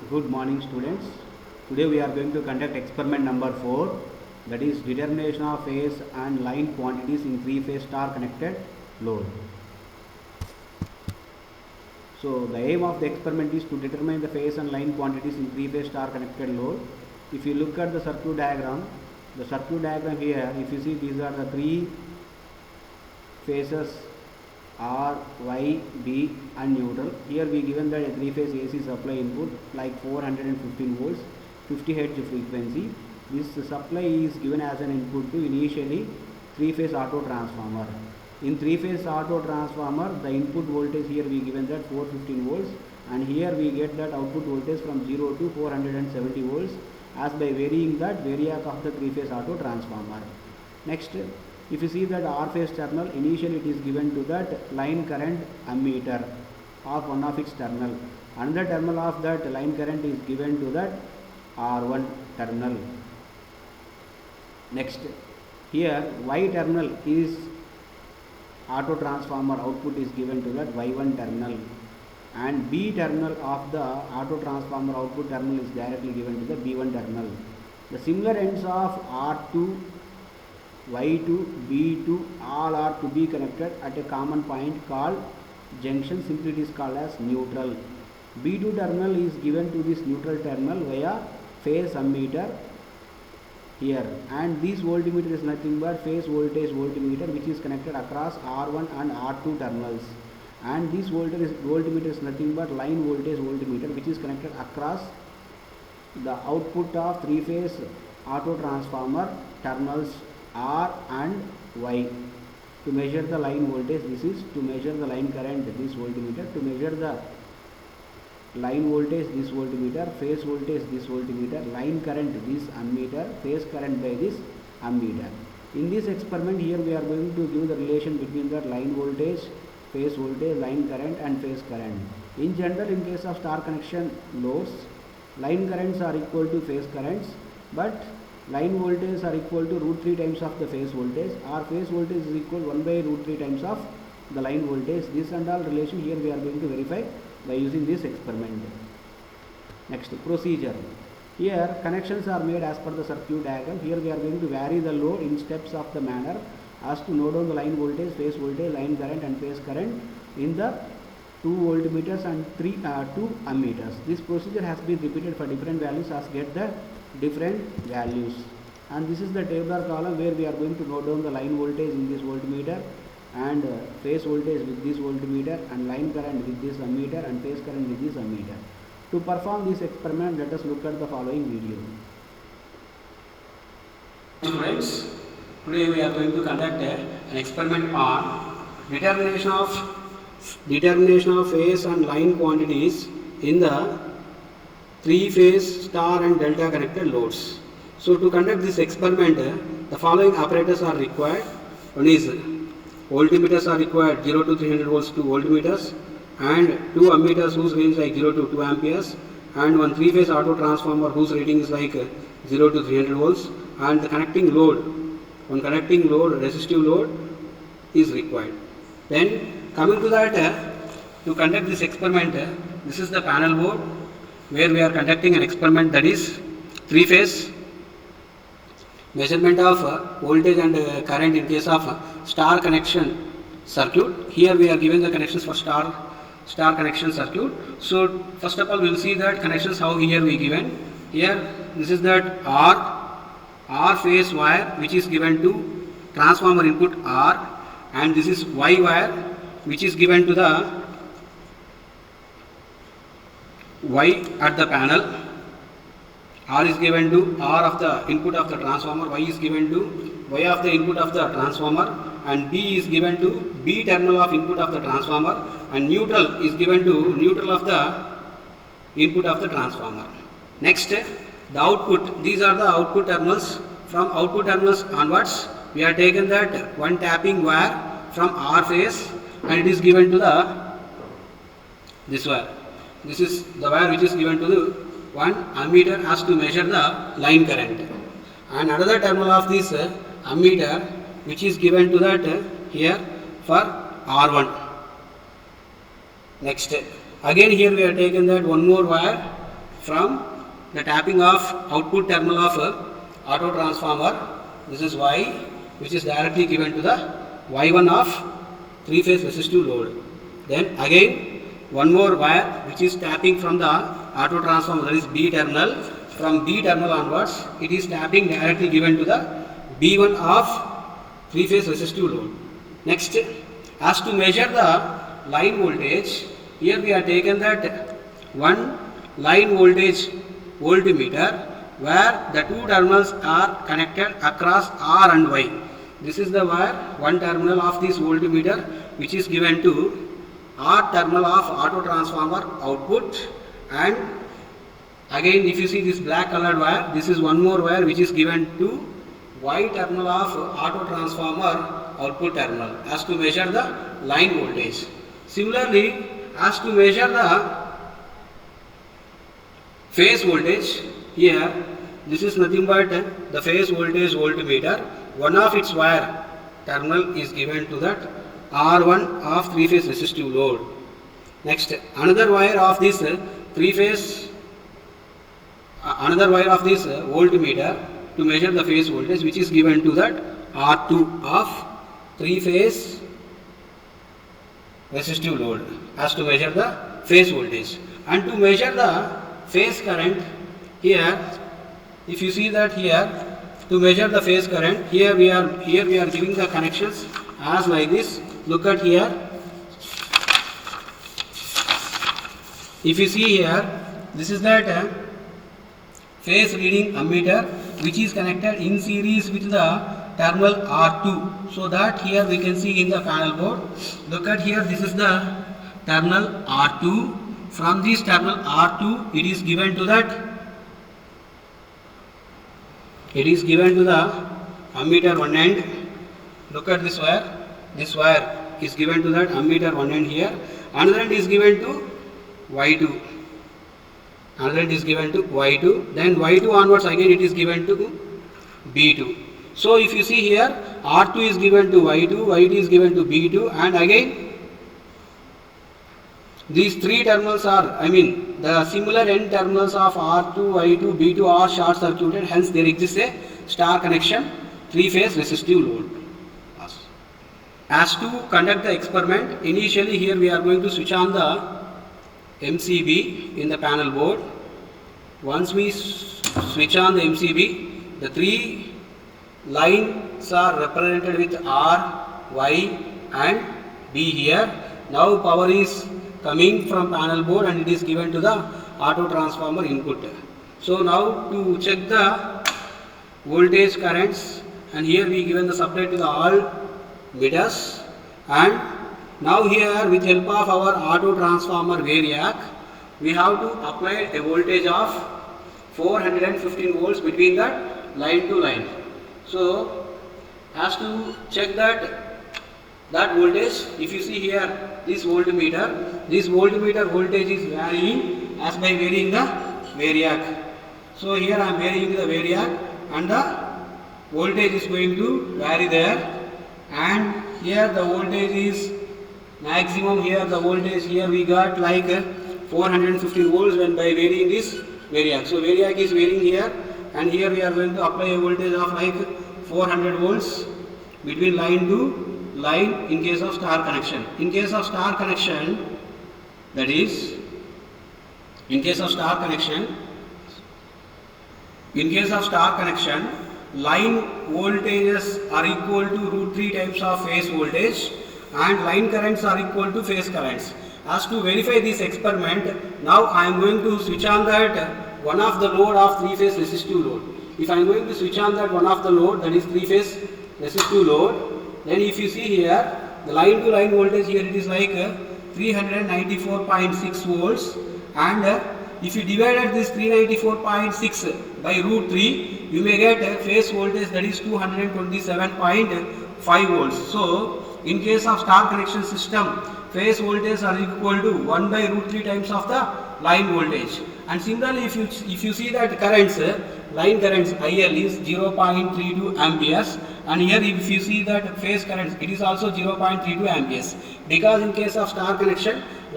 Good morning, students. Today we are going to conduct experiment number 4, that is determination of phase and line quantities in three-phase star connected load. So the aim of the experiment is to determine the phase and line quantities in three-phase star connected load. If you look at the circuit diagram here, if you see, these are the three phases R, Y, B and neutral. Here we given that a three-phase AC supply input like 415 volts, 50 Hz frequency. This supply is given as an input to initially three-phase auto transformer. In three-phase auto transformer, the input voltage here we given that 415 volts, and here we get that output voltage from 0 to 470 volts as by varying that variac of the three-phase auto transformer. Next, if you see that R phase terminal, initially it is given to that line current ammeter of one of its terminal. Another terminal of that line current is given to that R1 terminal. Next, here Y terminal is auto transformer output is given to that Y1 terminal, and B terminal of the auto transformer output terminal is directly given to the B1 terminal. The similar ends of R2, Y2, B2 all are to be connected at a common point called junction. Simply it is called as neutral. B2 terminal is given to this neutral terminal via phase ammeter here, and this voltmeter is nothing but phase voltage voltmeter which is connected across R1 and R2 terminals, and this voltmeter is nothing but line voltage voltmeter which is connected across the output of three-phase auto transformer terminals R and Y. To measure the line voltage, this is to measure the line current, this voltmeter. To measure the line voltage, this voltmeter. Phase voltage, this voltmeter. Line current, this ammeter. Phase current by this ammeter. In this experiment here we are going to give the relation between the line voltage, phase voltage, line current and phase current. In general, in case of star connection loads, line currents are equal to phase currents, but line voltages are equal to root 3 times of the phase voltage, or phase voltage is equal 1 by root 3 times of the line voltage. This and all relation here we are going to verify by using this experiment. Next, procedure. Here connections are made as per the circuit diagram. Here we are going to vary the load in steps of the manner as to note down the line voltage, phase voltage, line current and phase current in the 2 voltmeters and 2 ammeters. This procedure has been repeated for different values as get the different values, and this is the tabular column where we are going to note down the line voltage in this voltmeter and phase voltage with this voltmeter and line current with this ammeter and phase current with this ammeter. To perform this experiment, let us look at the following video. Students, today we are going to conduct an experiment on determination of phase and line quantities in the three-phase star and delta connected loads. So to conduct this experiment, the following apparatus are required. One is voltmeters are required, 0 to 300 volts 2 voltmeters, and 2 ammeters whose range like 0 to 2 amperes, and one three-phase auto transformer whose rating is like 0 to 300 volts, and the connecting load, one connecting load, resistive load is required. Then coming to that, to conduct this experiment, this is the panel board where we are conducting an experiment, that is three-phase measurement of voltage and current in case of star connection circuit. Here we are given the connections for star connection circuit. So first of all we will see that connections how here we given. Here this is that R phase wire which is given to transformer input R, and this is Y wire which is given to the Y at the panel. R is given to R of the input of the transformer, Y is given to Y of the input of the transformer, and B is given to B terminal of input of the transformer, and neutral is given to neutral of the input of the transformer. Next, the output, these are the output terminals. From output terminals onwards, we have taken that one tapping wire from R phase, and it is given to the this wire. This is the wire which is given to the one ammeter as to measure the line current, and another terminal of this ammeter which is given to that here for R1. Next, again here we have taken that one more wire from the tapping of output terminal of auto transformer. This is Y, which is directly given to the Y1 of 3-phase resistive load. Then again one more wire which is tapping from the auto transformer, that is B terminal. From B terminal onwards it is tapping directly given to the B1 of 3-phase resistive load. Next, as to measure the line voltage, here we are taken that one line voltage voltmeter where the two terminals are connected across R and Y. This is the wire, one terminal of this voltmeter which is given to R terminal of auto transformer output, and again if you see this black colored wire, this is one more wire which is given to Y terminal of auto transformer output terminal as to measure the line voltage. Similarly, as to measure the phase voltage, here this is nothing but the phase voltage voltmeter. One of its wire terminal is given to that R1 of 3-phase resistive load. Next, another wire of this voltmeter to measure the phase voltage, which is given to that R2 of 3-phase resistive load as to measure the phase voltage. And to measure the phase current, here if you see that here, to measure the phase current, here we are giving the connections as like this. Look at here. If you see here, this is that phase reading ammeter which is connected in series with the terminal R2. So that here we can see in the panel board. Look at here, this is the terminal R2. From this terminal R2, it is given to the ammeter one end. Look at this wire. This wire is given to that ammeter one end here. Another end is given to Y2. Another end is given to Y2. Then Y2 onwards again it is given to B2. So if you see here, R2 is given to Y2, Y2 is given to B2, and again these three terminals are, the similar end terminals of R2, Y2, B2 are short circuited, hence there exists a star connection 3-phase resistive load. As to conduct the experiment, initially here we are going to switch on the MCB in the panel board. Once we switch on the MCB, the three lines are represented with R, Y and B here. Now power is coming from panel board and it is given to the auto transformer input. So now to check the voltage currents, and here we given the supply to the all meters, and now here with help of our auto transformer variac we have to apply a voltage of 415 volts between that line to line. So as to check that voltage, if you see here this voltmeter voltage is varying as by varying the variac. So here I am varying the variac and the voltage is going to vary there, and here the voltage is maximum. Here the voltage here we got like 450 volts when by varying this variac. So variac is varying here, and here we are going to apply a voltage of like 400 volts between line to line in case of star connection. In case of star connection, that is in case of star connection, line voltages are equal to √3 times of phase voltage and line currents are equal to phase currents. As to verify this experiment, now I am going to switch on that one of the load of 3-phase resistive load. If I am going to switch on that one of the load, that is 3-phase resistive load, then if you see here, the line to line voltage here it is like 394.6 volts, and if you divided this 394.6 by √3, you may get a phase voltage that is 227.5 volts. So in case of star connection system, phase voltage are equal to 1 by √3 times of the line voltage. And similarly, if you see that currents, line currents IL is 0.32 amperes, and here if you see that phase currents, it is also 0.32 amperes, because in case of star connection